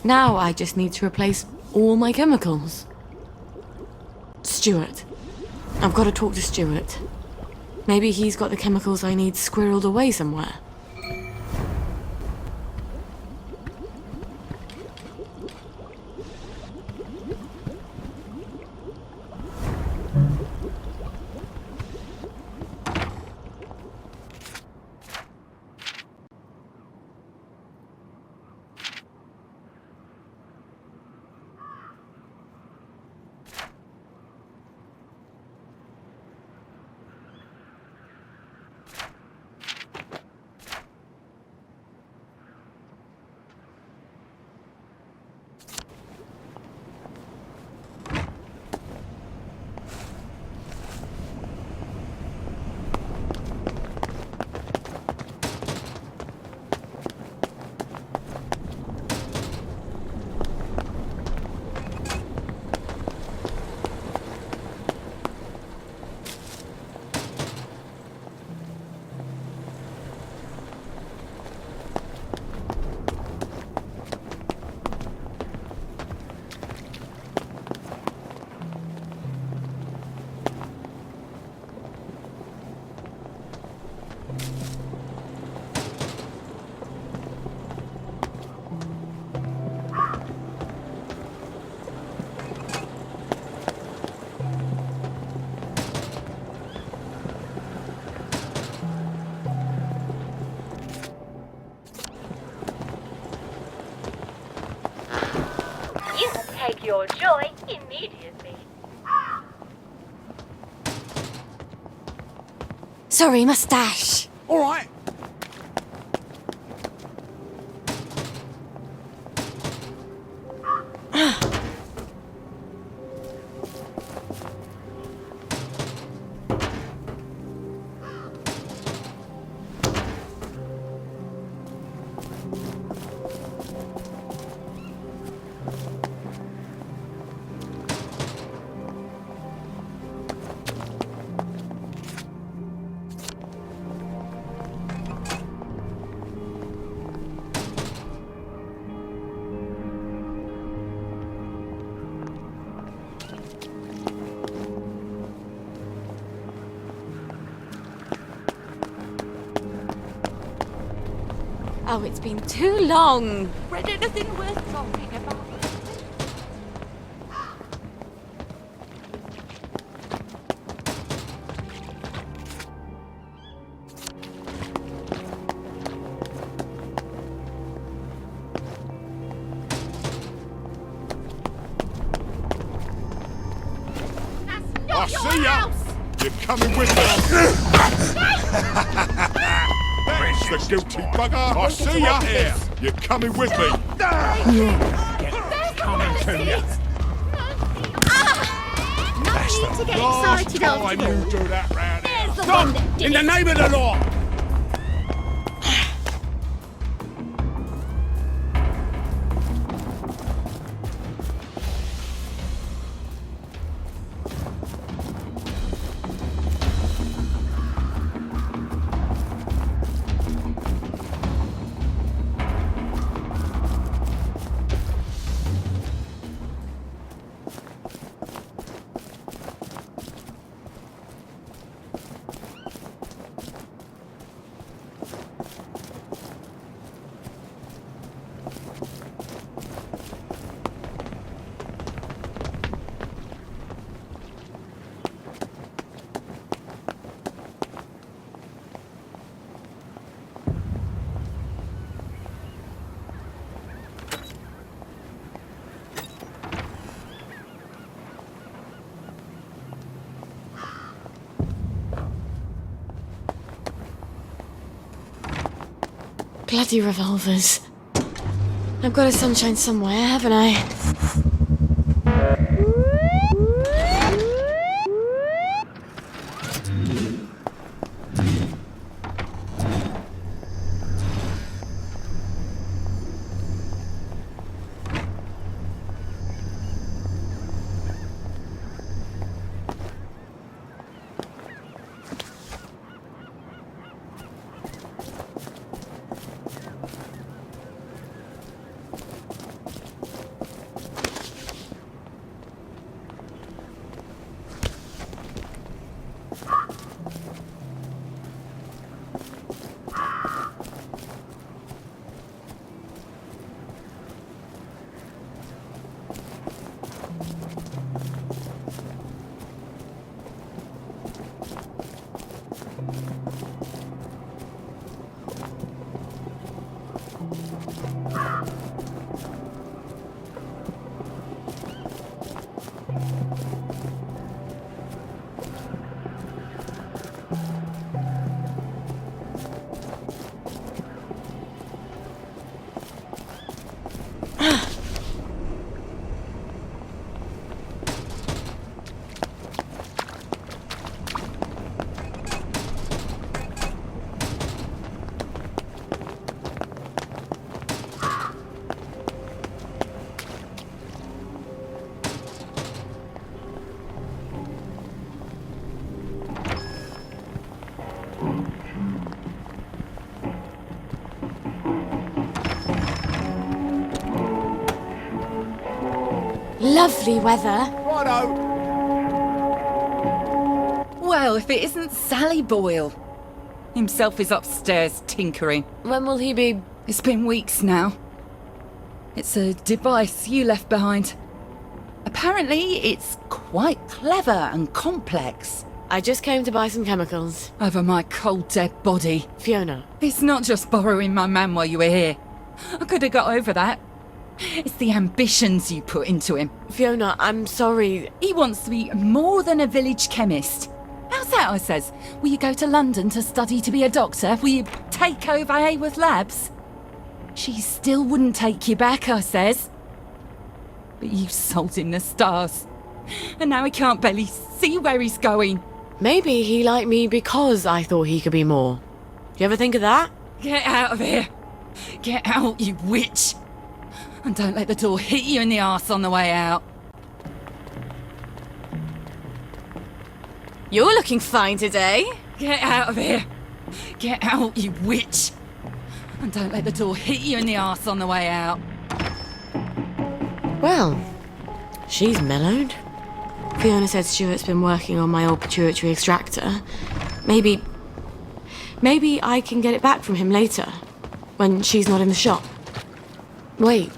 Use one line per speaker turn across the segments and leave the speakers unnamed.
Now I just need to replace all my chemicals. Stuart. I've got to talk to Stuart. Maybe he's got the chemicals I need squirreled away somewhere.
Take your joy immediately.
Sorry, mustache.
All right.
Oh, it's been too long.
Read anything worth talking about?
I see ya! You're coming with me! That's the guilty bugger! I see ya! Here! You're coming with me!
Coming to you.
No need to get excited
Last
after
time you
all.
do that round here!
There's the one that did
In the
it.
name of the law!
Bloody revolvers. I've got a sunshine somewhere, haven't I? Lovely weather.
Righto.
Well, if it isn't Sally Boyle. Himself is upstairs tinkering.
When will he be?
It's been weeks now. It's a device you left behind. Apparently, it's quite clever and complex.
I just came to buy some chemicals.
Over my cold, dead body.
Fiona.
It's not just borrowing my man while you were here. I could have got over that. It's the ambitions you put into him.
Fiona, I'm sorry.
He wants to be more than a village chemist. How's that, I says? Will you go to London to study to be a doctor? Will you take over Haworth Labs? She still wouldn't take you back, I says. But you sold him the stars. And now he can't barely see where he's going.
Maybe he liked me because I thought he could be more. You ever think of that?
Get out of here. Get out, you witch. And don't let the door hit you in the arse on the way out.
You're looking fine today.
Get out of here. Get out, you witch. And don't let the door hit you in the arse on the way out.
Well, she's mellowed. Fiona said Stuart's been working on my old pituitary extractor. Maybe I can get it back from him later, when she's not in the shop. Wait.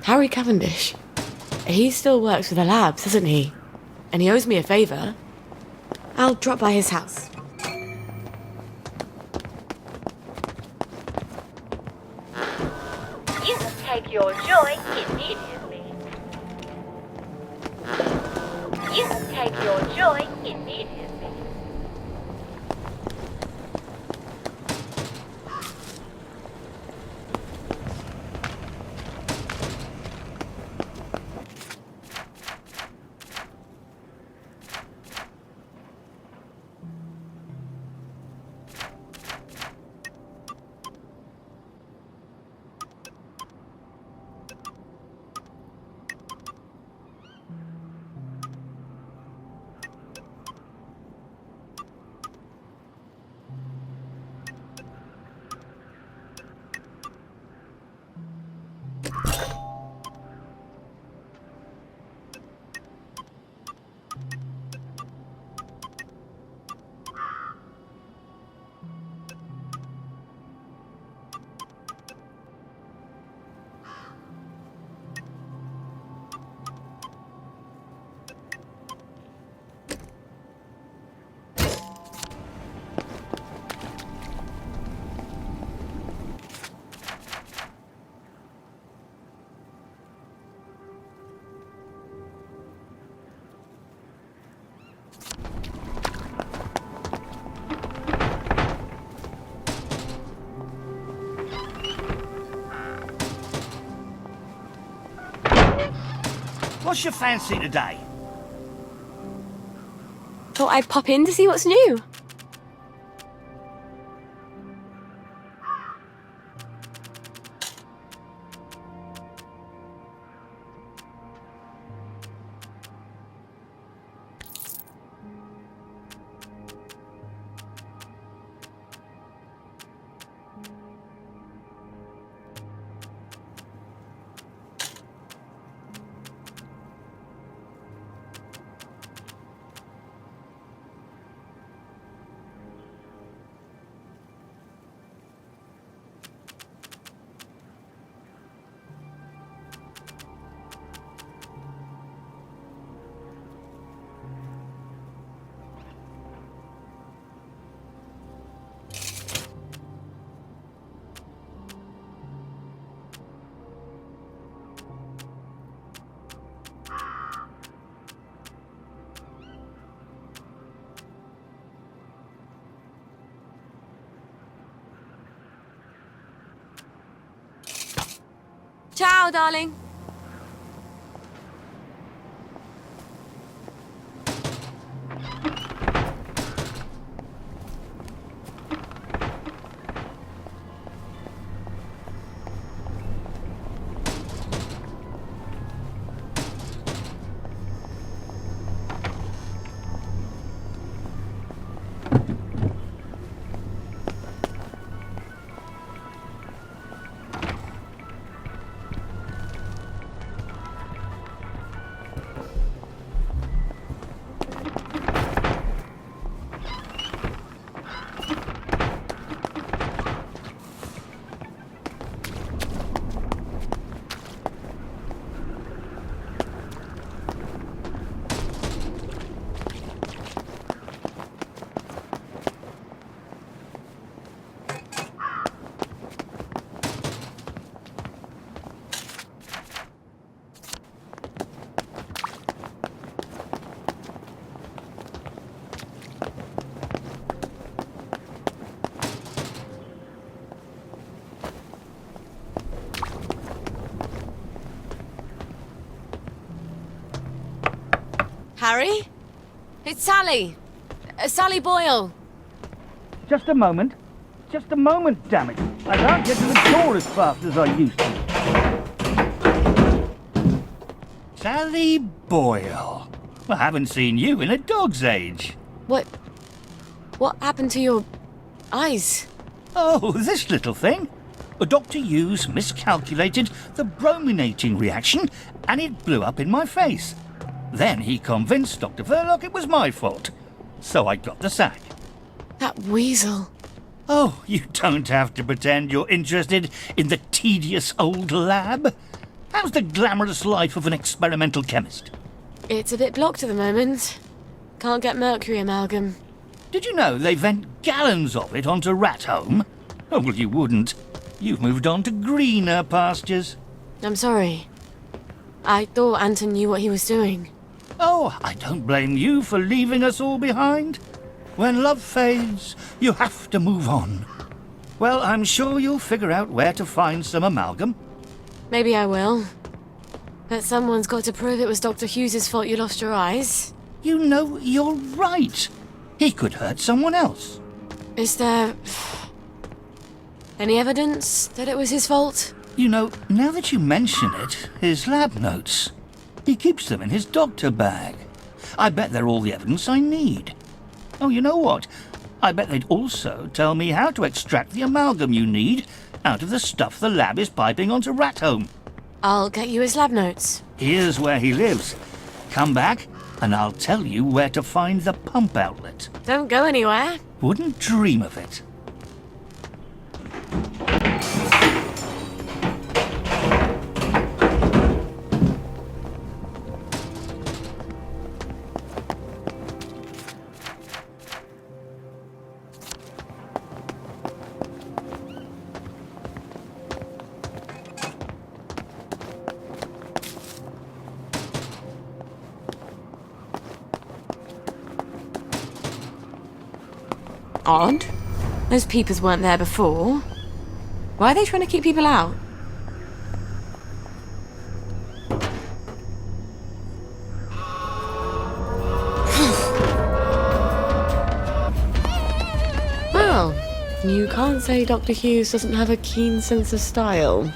Harry Cavendish. He still works for the labs, doesn't he? And he owes me a favour. I'll drop by his house.
You must take your joy immediately. You must take your joy immediately.
What's your fancy today?
Thought I'd pop in to see what's new. Ciao, darling. Harry? It's Sally. Sally Boyle.
Just a moment. Just a moment, damn it. I can't get to the door as fast as I used to. Sally Boyle. I haven't seen you in a dog's age.
What happened to your eyes?
Oh, this little thing. Dr. Hughes miscalculated the brominating reaction and it blew up in my face. Then he convinced Dr. Verloc it was my fault. So I got the sack.
That weasel.
Oh, you don't have to pretend you're interested in the tedious old lab. How's the glamorous life of an experimental chemist?
It's a bit blocked at the moment. Can't get mercury amalgam.
Did you know they vent gallons of it onto Rat Home? Oh, well, you wouldn't. You've moved on to greener pastures.
I'm sorry. I thought Anton knew what he was doing.
Oh, I don't blame you for leaving us all behind. When love fades, you have to move on. Well, I'm sure you'll figure out where to find some amalgam.
Maybe I will. But someone's got to prove it was Dr. Hughes's fault you lost your eyes.
You know, you're right. He could hurt someone else.
Is there any evidence that it was his fault?
You know, now that you mention it, his lab notes. He keeps them in his doctor bag. I bet they're all the evidence I need. Oh, you know what? I bet they'd also tell me how to extract the amalgam you need out of the stuff the lab is piping onto Rat Home.
I'll get you his lab notes.
Here's where he lives. Come back, and I'll tell you where to find the pump outlet.
Don't go anywhere.
Wouldn't dream of it.
Odd. Those peepers weren't there before. Why are they trying to keep people out? Well, you can't say Dr. Hughes doesn't have a keen sense of style.